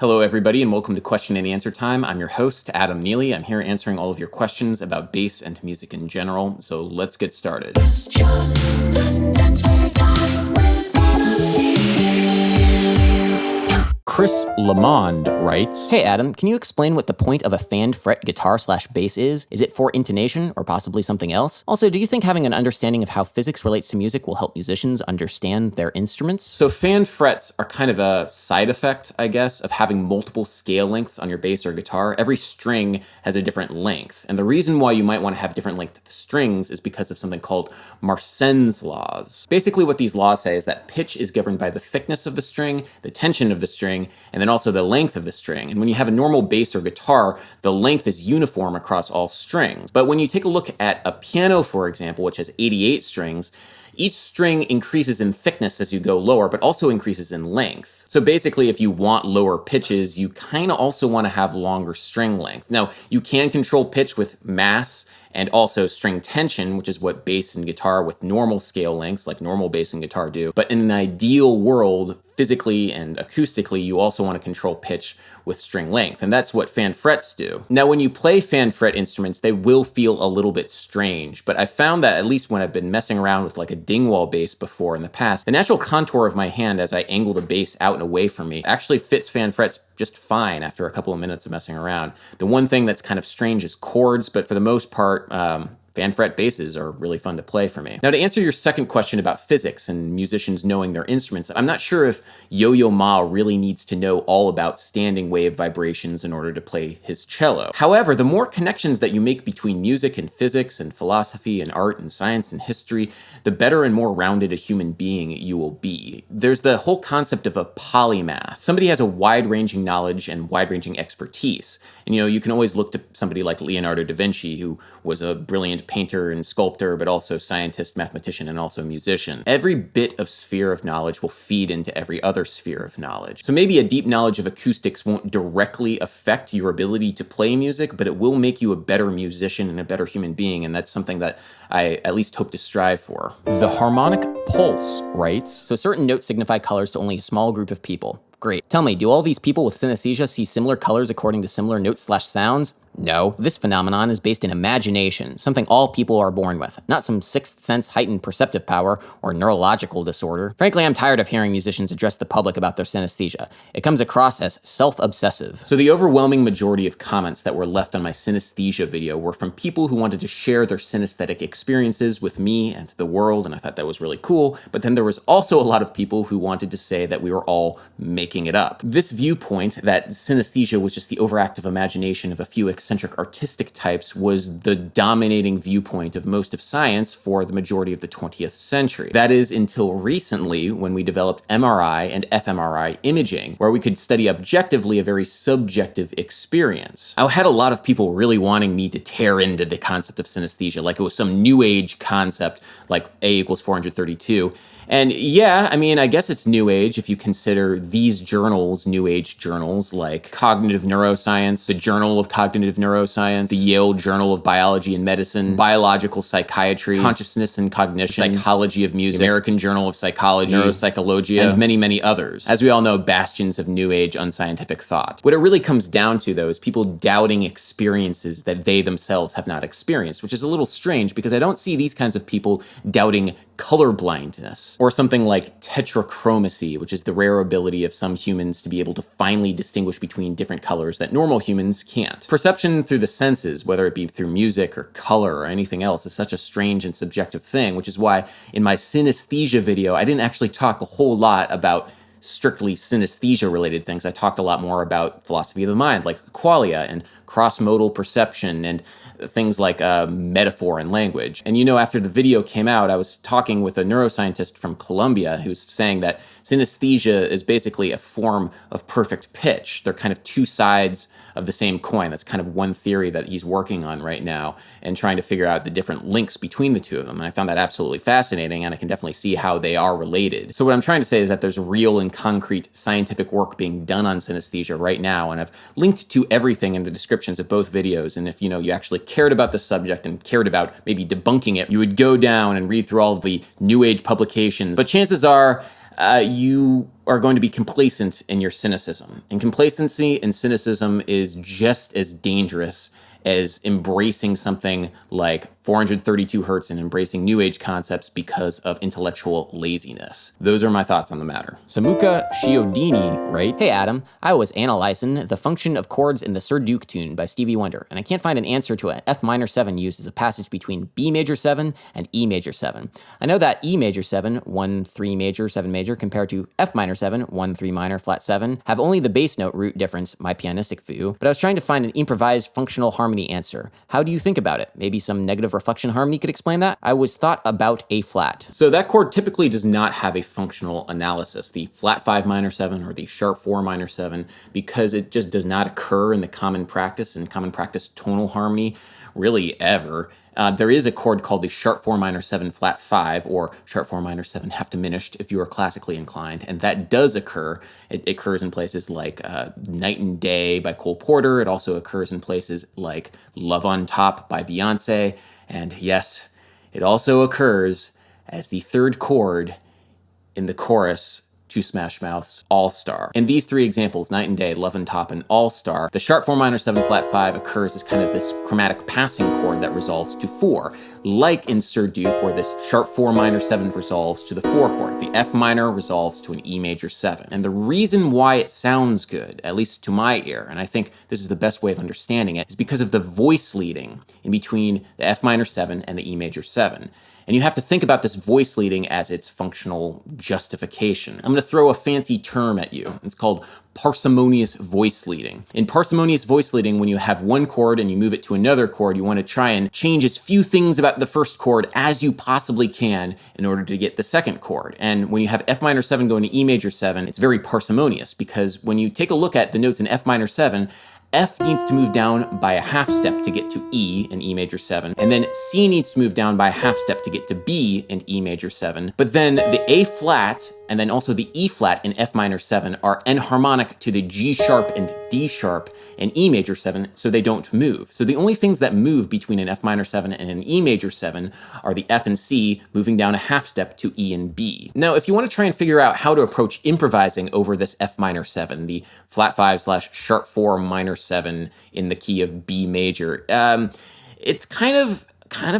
Hello everybody and welcome to Question and Answer Time. I'm your host, Adam Neely. I'm here answering all of your questions about bass and music in general, so let's get started. Question and answer time with Chris Lamond writes, Hey Adam, can you explain what the point of a fanned fret guitar / bass is? Is it for intonation or possibly something else? Also, do you think having an understanding of how physics relates to music will help musicians understand their instruments? So fanned frets are kind of a side effect, I guess, of having multiple scale lengths on your bass or guitar. Every string has a different length, and the reason why you might want to have different length strings is because of something called Marsen's laws. Basically what these laws say is that pitch is governed by the thickness of the string, the tension of the string, and then also the length of the string. And when you have a normal bass or guitar, the length is uniform across all strings. But when you take a look at a piano, for example, which has 88 strings, each string increases in thickness as you go lower, but also increases in length. So basically, if you want lower pitches, you kind of also want to have longer string length. Now, you can control pitch with mass and also string tension, which is what bass and guitar with normal scale lengths, like normal bass and guitar do. But in an ideal world, physically and acoustically, you also want to control pitch with string length, and that's what fan frets do. Now, when you play fan fret instruments, they will feel a little bit strange, but I found that at least when I've been messing around with like a dingwall bass before in the past, the natural contour of my hand as I angle the bass out and away from me actually fits fan frets just fine after a couple of minutes of messing around. The one thing that's kind of strange is chords, but for the most part, fan fret basses are really fun to play for me. Now, to answer your second question about physics and musicians knowing their instruments, I'm not sure if Yo-Yo Ma really needs to know all about standing wave vibrations in order to play his cello. However, the more connections that you make between music and physics and philosophy and art and science and history, the better and more rounded a human being you will be. There's the whole concept of a polymath. Somebody has a wide-ranging knowledge and wide-ranging expertise. And you can always look to somebody like Leonardo da Vinci, who was a brilliant painter and sculptor, but also scientist, mathematician, and also musician. Every bit of sphere of knowledge will feed into every other sphere of knowledge. So maybe a deep knowledge of acoustics won't directly affect your ability to play music, but it will make you a better musician and a better human being, and that's something that I at least hope to strive for. TheHarmonicPulse writes, So certain notes signify colors to only a small group of people. Great. Tell me, do all these people with synesthesia see similar colors according to similar notes / sounds? No. This phenomenon is based in imagination, something all people are born with, not some sixth sense heightened perceptive power or neurological disorder. Frankly, I'm tired of hearing musicians address the public about their synesthesia. It comes across as self-obsessive. So the overwhelming majority of comments that were left on my synesthesia video were from people who wanted to share their synesthetic experiences with me and the world, and I thought that was really cool. But then there was also a lot of people who wanted to say that we were all making it up. This viewpoint, that synesthesia was just the overactive imagination of a few eccentric artistic types, was the dominating viewpoint of most of science for the majority of the 20th century. That is until recently, when we developed MRI and fMRI imaging, where we could study objectively a very subjective experience. I had a lot of people really wanting me to tear into the concept of synesthesia, like it was some new age concept, like A = 432. And yeah, I mean, I guess it's new age if you consider these journals new age journals like Cognitive Neuroscience, the Journal of Cognitive Neuroscience, the Yale Journal of Biology and Medicine, Biological Psychiatry, Consciousness and Cognition, Psychology of Music, the American Journal of Psychology, Neuropsychologia, and many, many others. As we all know, bastions of new age unscientific thought. What it really comes down to, though, is people doubting experiences that they themselves have not experienced, which is a little strange because I don't see these kinds of people doubting colorblindness, or something like tetrachromacy, which is the rare ability of some humans to be able to finely distinguish between different colors that normal humans can't. Perception through the senses, whether it be through music or color or anything else, is such a strange and subjective thing, which is why in my synesthesia video, I didn't actually talk a whole lot about strictly synesthesia related things. I talked a lot more about philosophy of the mind, like qualia and cross-modal perception and things like metaphor and language. And after the video came out, I was talking with a neuroscientist from Columbia who's saying that synesthesia is basically a form of perfect pitch. They're kind of two sides of the same coin. That's kind of one theory that he's working on right now and trying to figure out the different links between the two of them. And I found that absolutely fascinating, and I can definitely see how they are related. So what I'm trying to say is that there's real and concrete scientific work being done on synesthesia right now, and I've linked to everything in the descriptions of both videos. And if you actually cared about the subject and cared about maybe debunking it, you would go down and read through all of the new age publications. But chances are you are going to be complacent in your cynicism. And complacency and cynicism is just as dangerous as embracing something like 432 hertz and embracing new age concepts because of intellectual laziness. Those are my thoughts on the matter. SAMUCA CHIODINI writes, "Hey Adam, I was analyzing the function of chords in the Sir Duke tune by Stevie Wonder, and I can't find an answer to an F minor 7 used as a passage between B major 7 and E major 7. I know that E major 7, 1, 3 major, 7 major, compared to F minor 7, 1, 3 minor, flat 7, have only the bass note root difference, my pianistic view, but I was trying to find an improvised functional harmony answer. How do you think about it? Maybe some negative reflection harmony could explain that? I was thought about A flat." So that chord typically does not have a functional analysis, the flat 5 minor 7 or the sharp 4 minor 7, because it just does not occur in the common practice tonal harmony really ever. There is a chord called the sharp 4 minor 7 flat 5, or sharp 4 minor 7 half diminished if you are classically inclined, and that does occur. It occurs in places like Night and Day by Cole Porter. It also occurs in places like Love on Top by Beyonce, and yes, it also occurs as the third chord in the chorus to Smash Mouth's All-Star. In these three examples, Night and Day, Love and Top, and All-Star, the sharp 4 minor 7 flat 5 occurs as kind of this chromatic passing chord that resolves to 4, like in Sir Duke, where this sharp 4 minor 7 resolves to the 4 chord. The F minor resolves to an E major 7. And the reason why it sounds good, at least to my ear, and I think this is the best way of understanding it, is because of the voice leading in between the F minor 7 and the E major 7. And you have to think about this voice leading as its functional justification. I'm going to throw a fancy term at you. It's called parsimonious voice leading. In parsimonious voice leading, when you have one chord and you move it to another chord, you want to try and change as few things about the first chord as you possibly can in order to get the second chord. And when you have F minor 7 going to E major 7, it's very parsimonious, because when you take a look at the notes in F minor 7, F needs to move down by a half step to get to E in E major 7, and then C needs to move down by a half step to get to B in E major 7. But then the A flat and then also the E flat in F minor 7 are enharmonic to the G sharp and D sharp in E major 7, so they don't move. So the only things that move between an F minor 7 and an E major 7 are the F and C moving down a half step to E and B. Now, if you want to try and figure out how to approach improvising over this F minor 7, the flat 5 / sharp 4 minor 7 in the key of B major, it's kind of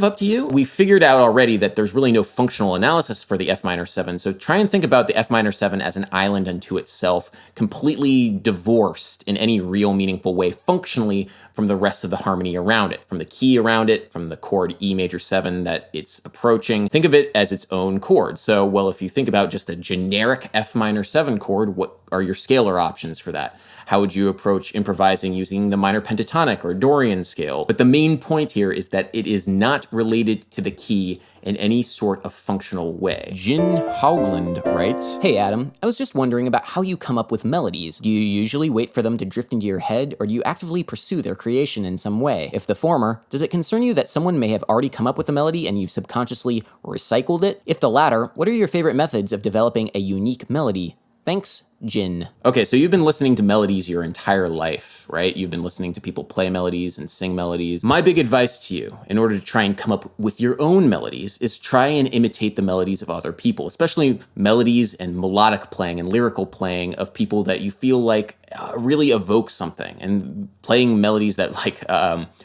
up to you. We figured out already that there's really no functional analysis for the F minor 7, so try and think about the F minor 7 as an island unto itself, completely divorced in any real meaningful way functionally from the rest of the harmony around it, from the key around it, from the chord E major 7 that it's approaching. Think of it as its own chord. So, well, if you think about just a generic F minor 7 chord, what are your scalar options for that? How would you approach improvising using the minor pentatonic or Dorian scale? But the main point here is that it is not related to the key in any sort of functional way. Jin Haugland writes, "Hey Adam, I was just wondering about how you come up with melodies. Do you usually wait for them to drift into your head, or do you actively pursue their creation in some way? If the former, does it concern you that someone may have already come up with a melody and you've subconsciously recycled it? If the latter, what are your favorite methods of developing a unique melody? Thanks, Jin." Okay, so you've been listening to melodies your entire life, right? You've been listening to people play melodies and sing melodies. My big advice to you, in order to try and come up with your own melodies, is try and imitate the melodies of other people, especially melodies and melodic playing and lyrical playing of people that you feel like really evoke something, and playing melodies that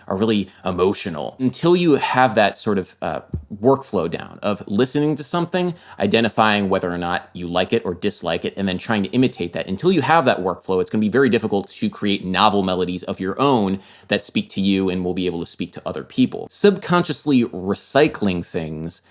are really emotional. Until you have that sort of workflow down of listening to something, identifying whether or not you like it or dislike it, and then trying to imitate that. Until you have that workflow, it's going to be very difficult to create novel melodies of your own that speak to you and will be able to speak to other people. Subconsciously recycling things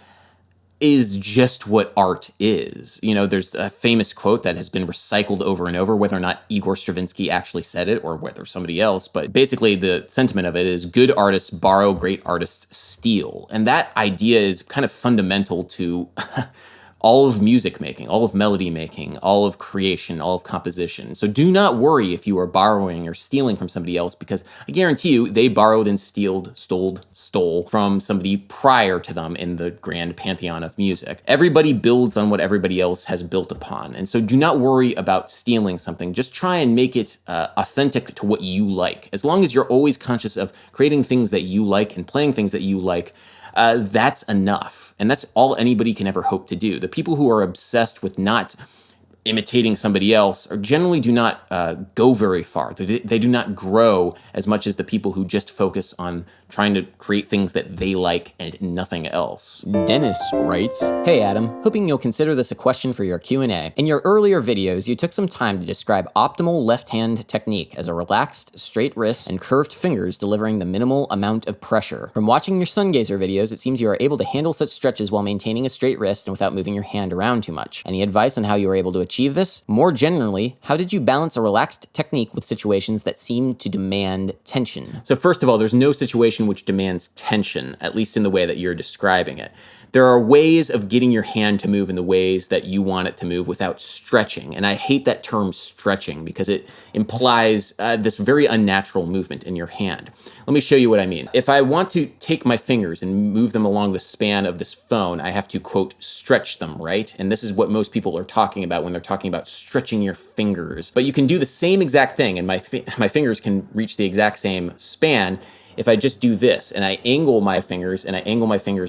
is just what art is. You know, there's a famous quote that has been recycled over and over, whether or not Igor Stravinsky actually said it or whether somebody else, but basically the sentiment of it is good artists borrow, great artists steal. And that idea is kind of fundamental to all of music making, all of melody making, all of creation, all of composition. So do not worry if you are borrowing or stealing from somebody else, because I guarantee you they borrowed and stole from somebody prior to them in the grand pantheon of music. Everybody builds on what everybody else has built upon. And so do not worry about stealing something. Just try and make it authentic to what you like. As long as you're always conscious of creating things that you like and playing things that you like, that's enough. And that's all anybody can ever hope to do. The people who are obsessed with not imitating somebody else are generally do not go very far. They do not grow as much as the people who just focus on trying to create things that they like and nothing else. Denis writes, "Hey Adam, hoping you'll consider this a question for your Q&A. In your earlier videos, you took some time to describe optimal left-hand technique as a relaxed, straight wrist and curved fingers delivering the minimal amount of pressure. From watching your Sungazer videos, it seems you are able to handle such stretches while maintaining a straight wrist and without moving your hand around too much. Any advice on how you were able to achieve this? More generally, how did you balance a relaxed technique with situations that seem to demand tension?" So first of all, there's no situation which demands tension, at least in the way that you're describing it. There are ways of getting your hand to move in the ways that you want it to move without stretching. And I hate that term stretching because it implies this very unnatural movement in your hand. Let me show you what I mean. If I want to take my fingers and move them along the span of this phone, I have to, quote, stretch them, right? And this is what most people are talking about when they're talking about stretching your fingers. But you can do the same exact thing, and my fingers can reach the exact same span if I just do this, and I angle my fingers,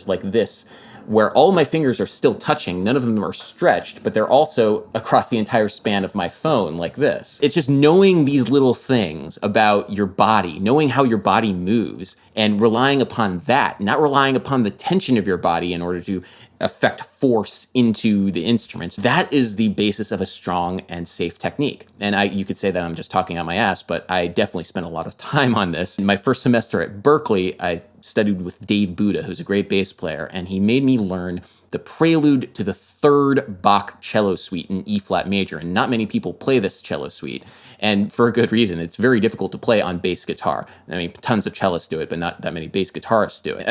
like this, where all my fingers are still touching, none of them are stretched, but they're also across the entire span of my phone, like this. It's just knowing these little things about your body, knowing how your body moves, and relying upon that, not relying upon the tension of your body in order to affect force into the instrument. That is the basis of a strong and safe technique. And you could say that I'm just talking out my ass, but I definitely spent a lot of time on this. In my first semester at Berklee, I studied with Dave Buddha, who's a great bass player, and he made me learn the prelude to the third Bach cello suite in E-flat major, and not many people play this cello suite, and for a good reason. It's very difficult to play on bass guitar. I mean, tons of cellists do it, but not that many bass guitarists do it.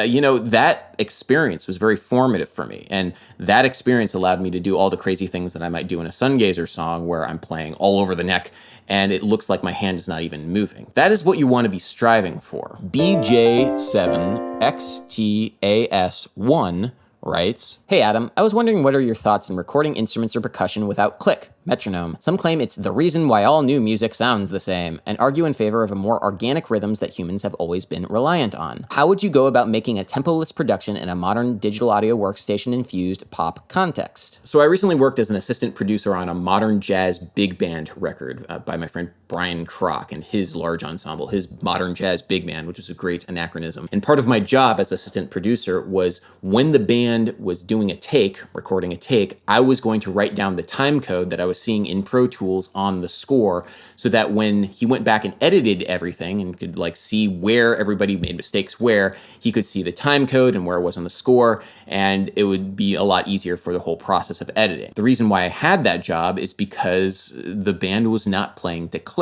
That experience was very formative for me, and that experience allowed me to do all the crazy things that I might do in a Sungazer song where I'm playing all over the neck, and it looks like my hand is not even moving. That is what you want to be striving for. BJ7XTAS1 writes, "Hey Adam, I was wondering what are your thoughts on recording instruments or percussion without click, metronome? Some claim it's the reason why all new music sounds the same, and argue in favor of a more organic rhythms that humans have always been reliant on. How would you go about making a tempo-less production in a modern digital audio workstation-infused pop context?" So I recently worked as an assistant producer on a modern jazz big band record by my friend Brian Kroc and his large ensemble, his modern jazz big band, which is a great anachronism. And part of my job as assistant producer was when the band was doing a take, recording a take, I was going to write down the time code that I was seeing in Pro Tools on the score so that when he went back and edited everything and could see where everybody made mistakes where, he could see the time code and where it was on the score, and it would be a lot easier for the whole process of editing. The reason why I had that job is because the band was not playing to click.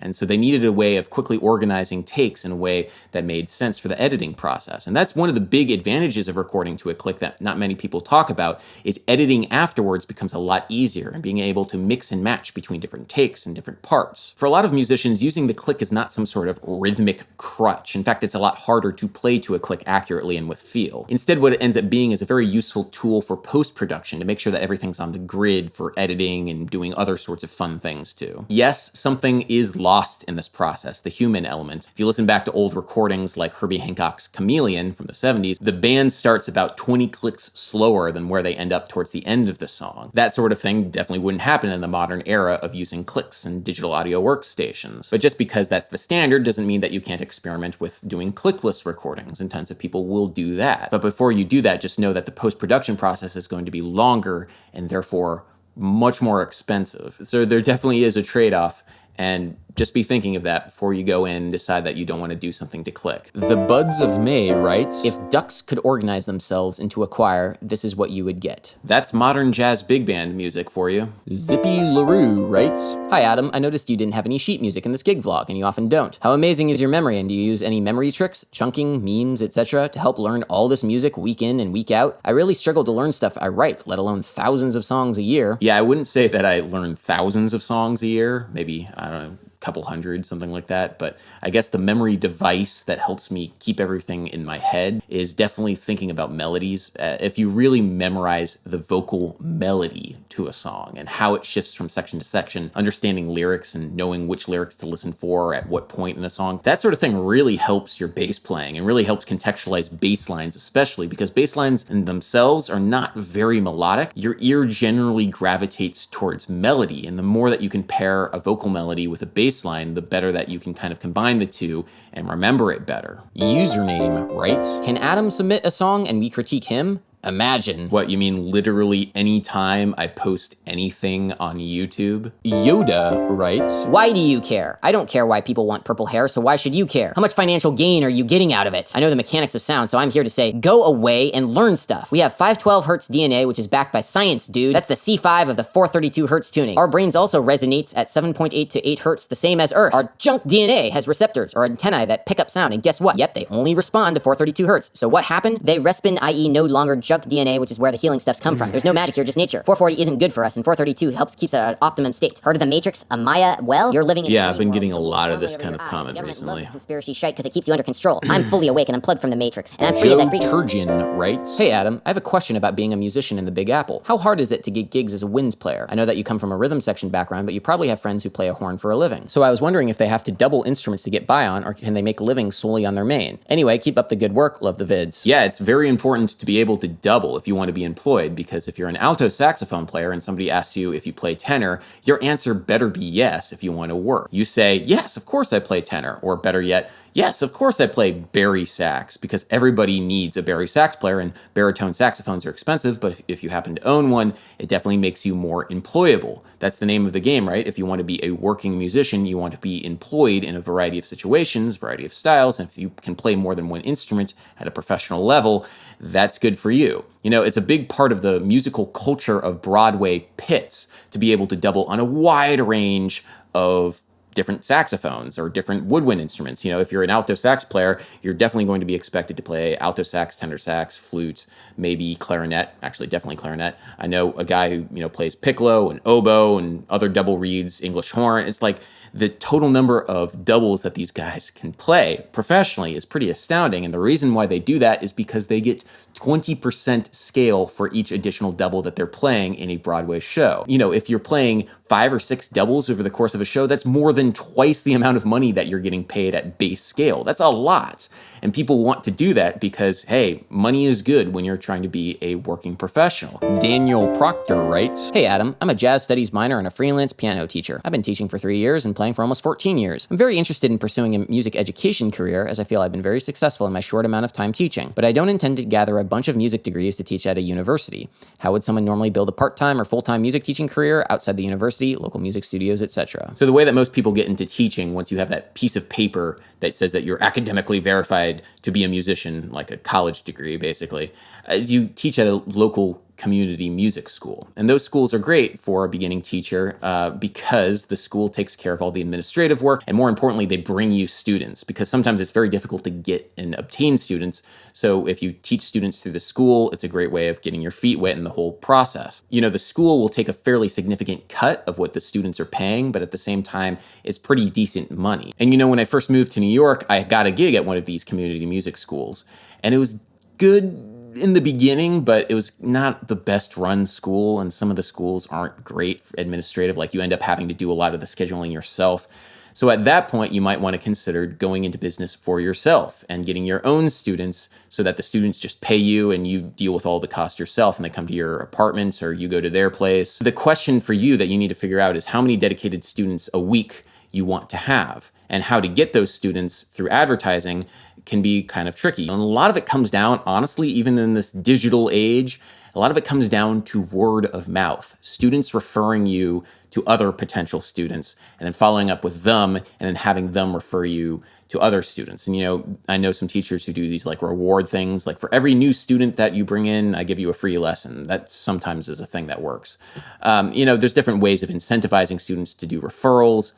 And so they needed a way of quickly organizing takes in a way that made sense for the editing process. And that's one of the big advantages of recording to a click that not many people talk about, is editing afterwards becomes a lot easier and being able to mix and match between different takes and different parts. For a lot of musicians, using the click is not some sort of rhythmic crutch. In fact, it's a lot harder to play to a click accurately and with feel. Instead, what it ends up being is a very useful tool for post-production to make sure that everything's on the grid for editing and doing other sorts of fun things too. Yes, something is lost in this process, the human element. If you listen back to old recordings like Herbie Hancock's Chameleon from the 70s, the band starts about 20 clicks slower than where they end up towards the end of the song. That sort of thing definitely wouldn't happen in the modern era of using clicks and digital audio workstations. But just because that's the standard doesn't mean that you can't experiment with doing clickless recordings, and tons of people will do that. But before you do that, just know that the post-production process is going to be longer and therefore much more expensive. So there definitely is a trade-off, and just be thinking of that before you go in and decide that you don't want to do something to click. The Buds of May writes, "If ducks could organize themselves into a choir, this is what you would get." That's modern jazz big band music for you. Zippy Leroux writes, "Hi Adam, I noticed you didn't have any sheet music in this gig vlog, and you often don't. How amazing is your memory, and do you use any memory tricks, chunking, memes, etc. to help learn all this music week in and week out? I really struggle to learn stuff I write, let alone thousands of songs a year." Yeah, I wouldn't say that I learn thousands of songs a year, maybe, I don't know, couple hundred, something like that. But I guess the memory device that helps me keep everything in my head is definitely thinking about melodies. If you really memorize the vocal melody to a song and how it shifts from section to section, understanding lyrics and knowing which lyrics to listen for at what point in a song, that sort of thing really helps your bass playing and really helps contextualize bass lines, especially because bass lines in themselves are not very melodic. Your ear generally gravitates towards melody, and the more that you can pair a vocal melody with a bass line, the better that you can kind of combine the two and remember it better. Username writes, can Adam submit a song and we critique him? Imagine. What, you mean literally any time I post anything on YouTube? Yhoda writes, why do you care? I don't care why people want purple hair, so why should you care? How much financial gain are you getting out of it? I know the mechanics of sound, so I'm here to say, go away and learn stuff. We have 512 Hz DNA, which is backed by science, dude. That's the C5 of the 432 Hz tuning. Our brains also resonates at 7.8 to 8 Hz, the same as Earth. Our junk DNA has receptors, or antennae, that pick up sound, and guess what? Yep, they only respond to 432 Hz. So what happened? They respin, i.e. no longer junk DNA, which is where the healing stuffs come from. There's no magic here, just nature. 440 isn't good for us, and 432 keeps it at an optimum state. Heard of the Matrix? Maya? Well, you're living in yeah, I've been getting a lot of this kind of comment recently. Conspiracy shite because it keeps you under control. I'm fully awake and unplugged from the Matrix, and I'm free as I free. Turgeon writes, hey Adam, I have a question about being a musician in the Big Apple. How hard is it to get gigs as a winds player? I know that you come from a rhythm section background, but you probably have friends who play a horn for a living. So I was wondering if they have to double instruments to get by on, or can they make a living solely on their main? Anyway, keep up the good work. Love the vids. Yeah, it's very important to be able to double if you want to be employed, because if you're an alto saxophone player and somebody asks you if you play tenor, your answer better be yes if you want to work. You say, yes, of course I play tenor, or better yet, yes, of course I play bari sax, because everybody needs a bari sax player, and baritone saxophones are expensive, but if you happen to own one, it definitely makes you more employable. That's the name of the game, right? If you want to be a working musician, you want to be employed in a variety of situations, variety of styles, and if you can play more than one instrument at a professional level, that's good for you. You know, it's a big part of the musical culture of Broadway pits to be able to double on a wide range of different saxophones or different woodwind instruments. You know, if you're an alto sax player, you're definitely going to be expected to play alto sax, tenor sax, flute, maybe clarinet, actually definitely clarinet. I know a guy who, you know, plays piccolo and oboe and other double reeds, English horn. It's like the total number of doubles that these guys can play professionally is pretty astounding. And the reason why they do that is because they get 20% scale for each additional double that they're playing in a Broadway show. You know, if you're playing 5 or 6 doubles over the course of a show, that's more than twice the amount of money that you're getting paid at base scale. That's a lot. And people want to do that because, hey, money is good when you're trying to be a working professional. Daniel Proctor writes, hey Adam, I'm a jazz studies minor and a freelance piano teacher. I've been teaching for 3 years and playing for almost 14 years. I'm very interested in pursuing a music education career, as I feel I've been very successful in my short amount of time teaching, but I don't intend to gather a bunch of music degrees to teach at a university. How would someone normally build a part-time or full-time music teaching career outside the university, local music studios, etc.? So the way that most people get into teaching, once you have that piece of paper that says that you're academically verified to be a musician, like a college degree basically, is you teach at a local community music school. And those schools are great for a beginning teacher because the school takes care of all the administrative work, and more importantly, they bring you students, because sometimes it's very difficult to get and obtain students. So if you teach students through the school, it's a great way of getting your feet wet in the whole process. You know, the school will take a fairly significant cut of what the students are paying, but at the same time, it's pretty decent money. And you know, when I first moved to New York, I got a gig at one of these community music schools, and it was good in the beginning, but it was not the best run school, and some of the schools aren't great administrative. Like, you end up having to do a lot of the scheduling yourself. So at that point, you might want to consider going into business for yourself and getting your own students, so that the students just pay you and you deal with all the cost yourself, and they come to your apartment or you go to their place. The question for you that you need to figure out is how many dedicated students a week you want to have, and how to get those students through advertising can be kind of tricky. And a lot of it comes down, honestly, even in this digital age, a lot of it comes down to word of mouth. Students referring you to other potential students, and then following up with them, and then having them refer you to other students. And, you know, I know some teachers who do these like reward things, like for every new student that you bring in, I give you a free lesson. That sometimes is a thing that works. You know, there's different ways of incentivizing students to do referrals.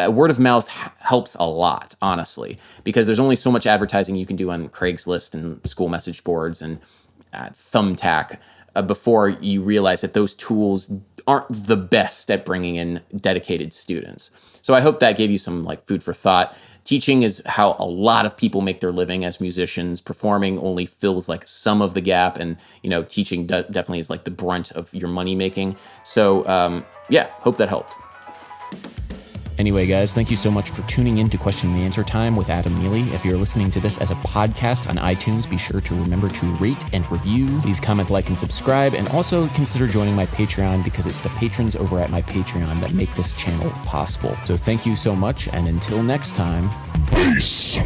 Word of mouth helps a lot, honestly, because there's only so much advertising you can do on Craigslist and school message boards and Thumbtack before you realize that those tools aren't the best at bringing in dedicated students. So I hope that gave you some like food for thought. Teaching is how a lot of people make their living as musicians. Performing only fills like some of the gap, and teaching definitely is like the brunt of your money making. So yeah, hope that helped. Anyway, guys, thank you so much for tuning in to Question and Answer Time with Adam Neely. If you're listening to this as a podcast on iTunes, be sure to remember to rate and review. Please comment, like, and subscribe, and also consider joining my Patreon, because it's the patrons over at my Patreon that make this channel possible. So thank you so much, and until next time, peace!